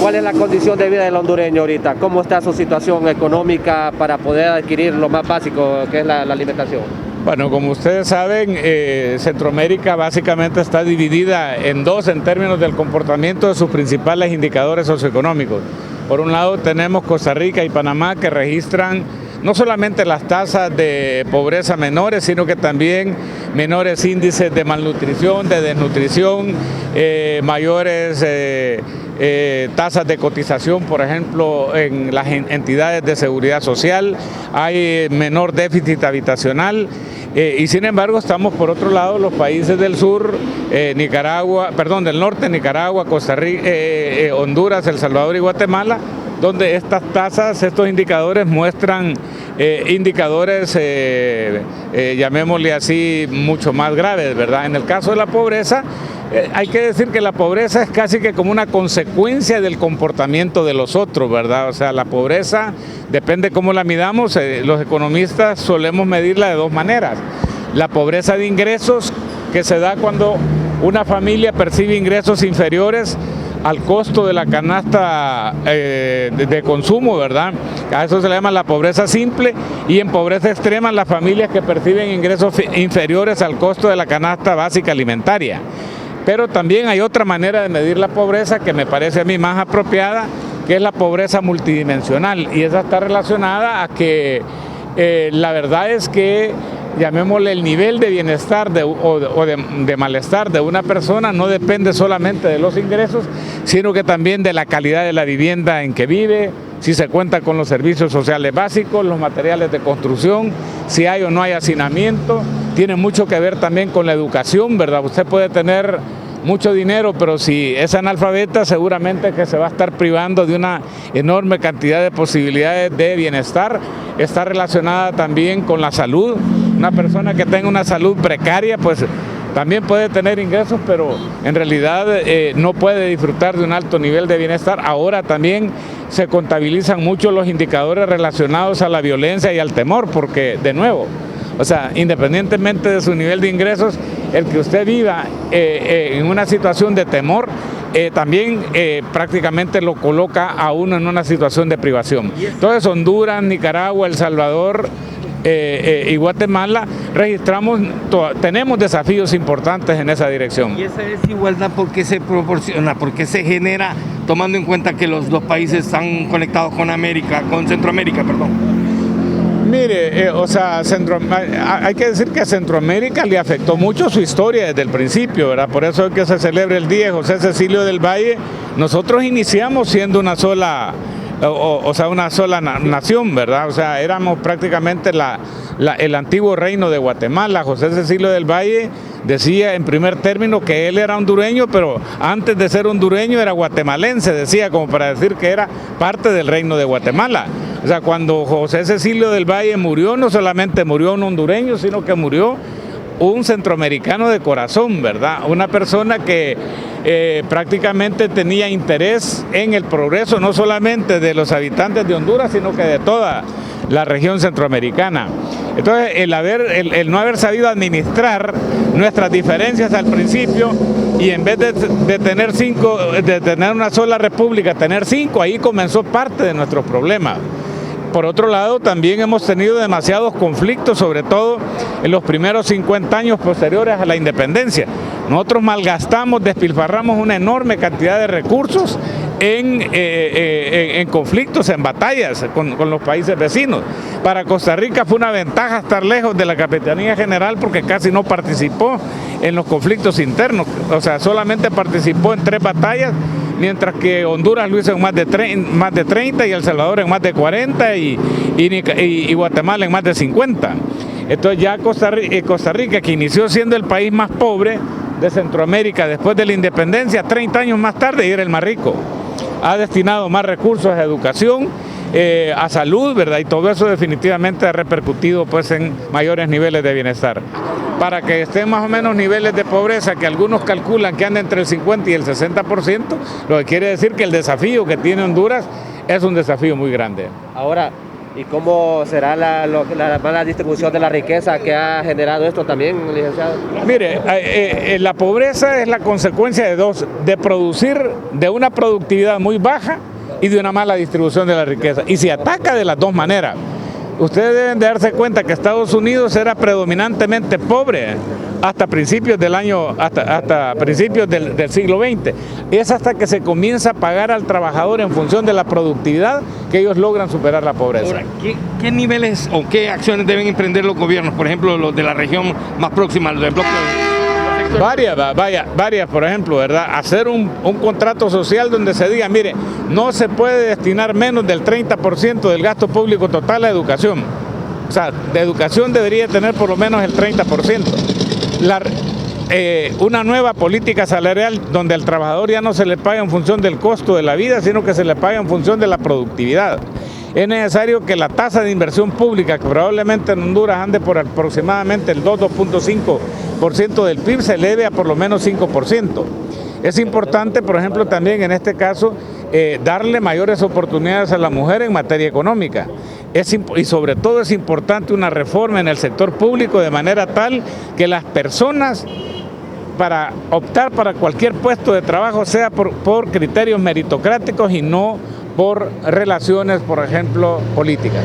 ¿Cuál es la condición de vida del hondureño ahorita? ¿Cómo está su situación económica para poder adquirir lo más básico que es la alimentación? Bueno, como ustedes saben, Centroamérica básicamente está dividida en dos en términos del comportamiento de sus principales indicadores socioeconómicos. Por un lado tenemos Costa Rica y Panamá, que registran no solamente las tasas de pobreza menores, sino que también menores índices de malnutrición, de desnutrición, mayores tasas de cotización, por ejemplo, en las entidades de seguridad social, hay menor déficit habitacional. Y sin embargo estamos por otro lado los países del sur, del norte, Nicaragua, Costa Rica, Honduras, El Salvador y Guatemala, donde estas tasas, estos indicadores muestran indicadores, llamémosle así, mucho más graves, ¿verdad? En el caso de la pobreza, hay que decir que la pobreza es casi que como una consecuencia del comportamiento de los otros, ¿verdad? O sea, la pobreza, depende cómo la midamos, los economistas solemos medirla de dos maneras. La pobreza de ingresos, que se da cuando una familia percibe ingresos inferiores al costo de la canasta de consumo, ¿verdad? A eso se le llama la pobreza simple, y en pobreza extrema las familias que perciben ingresos inferiores al costo de la canasta básica alimentaria. Pero también hay otra manera de medir la pobreza que me parece a mí más apropiada, que es la pobreza multidimensional, y esa está relacionada a que la verdad es que, llamémosle, el nivel de bienestar o de malestar de una persona no depende solamente de los ingresos, sino que también de la calidad de la vivienda en que vive, si se cuenta con los servicios sociales básicos, los materiales de construcción, si hay o no hay hacinamiento. Tiene mucho que ver también con la educación, ¿verdad? Usted puede tener mucho dinero, pero si es analfabeta, seguramente que se va a estar privando de una enorme cantidad de posibilidades de bienestar. Está relacionada también con la salud. Una persona que tenga una salud precaria, pues también puede tener ingresos, pero en realidad no puede disfrutar de un alto nivel de bienestar. Ahora también se contabilizan mucho los indicadores relacionados a la violencia y al temor, porque, de nuevo, o sea, independientemente de su nivel de ingresos, el que usted viva en una situación de temor, también prácticamente lo coloca a uno en una situación de privación. Entonces, Honduras, Nicaragua, El Salvador y Guatemala tenemos desafíos importantes en esa dirección. ¿Y esa desigualdad por qué se proporciona, por qué se genera, tomando en cuenta que los dos países están conectados con Centroamérica, perdón? Mire, hay que decir que a Centroamérica le afectó mucho su historia desde el principio, ¿verdad? Por eso es que se celebra el Día de José Cecilio del Valle. Nosotros iniciamos siendo una sola nación, ¿verdad? O sea, éramos prácticamente el antiguo reino de Guatemala. José Cecilio del Valle decía en primer término que él era hondureño, pero antes de ser hondureño era guatemalense, decía, como para decir que era parte del reino de Guatemala. O sea, cuando José Cecilio del Valle murió, no solamente murió un hondureño, sino que murió un centroamericano de corazón, ¿verdad? Una persona que prácticamente tenía interés en el progreso, no solamente de los habitantes de Honduras, sino que de toda la región centroamericana. Entonces, el no haber sabido administrar nuestras diferencias al principio, y en vez de tener una sola república, tener cinco, ahí comenzó parte de nuestros problemas. Por otro lado, también hemos tenido demasiados conflictos, sobre todo en los primeros 50 años posteriores a la independencia. Nosotros malgastamos, despilfarramos una enorme cantidad de recursos en conflictos, en batallas con los países vecinos. Para Costa Rica fue una ventaja estar lejos de la Capitanía General porque casi no participó en los conflictos internos, o sea, solamente participó en 3 batallas, mientras que Honduras lo hizo en más de 30 y El Salvador en más de 40 y Guatemala en más de 50. Entonces ya Costa Rica, que inició siendo el país más pobre de Centroamérica después de la independencia, 30 años más tarde, y era el más rico. Ha destinado más recursos a educación, a salud, ¿verdad? Y todo eso definitivamente ha repercutido pues en mayores niveles de bienestar. Para que estén más o menos niveles de pobreza que algunos calculan que anda entre el 50 y el 60%, lo que quiere decir que el desafío que tiene Honduras es un desafío muy grande. Ahora, ¿Y cómo será la mala distribución de la riqueza que ha generado esto también, licenciado? Mire, la pobreza es la consecuencia de producir de una productividad muy baja y de una mala distribución de la riqueza. Y se ataca de las dos maneras. Ustedes deben de darse cuenta que Estados Unidos era predominantemente pobre hasta principios del del siglo XX. Es hasta que se comienza a pagar al trabajador en función de la productividad que ellos logran superar la pobreza. Ahora, ¿qué niveles o qué acciones deben emprender los gobiernos? Por ejemplo, los de la región más próxima, los del bloque de... Varias, por ejemplo, ¿verdad? Hacer un contrato social donde se diga, mire, no se puede destinar menos del 30% del gasto público total a educación. O sea, de educación debería tener por lo menos el 30%. Una nueva política salarial donde al trabajador ya no se le paga en función del costo de la vida, sino que se le paga en función de la productividad. Es necesario que la tasa de inversión pública, que probablemente en Honduras ande por aproximadamente el 2.5% del PIB, se eleve a por lo menos 5%. Es importante, por ejemplo, también en este caso, darle mayores oportunidades a la mujer en materia económica. Y sobre todo es importante una reforma en el sector público de manera tal que las personas, para optar para cualquier puesto de trabajo, sea por criterios meritocráticos y no por relaciones, por ejemplo, políticas.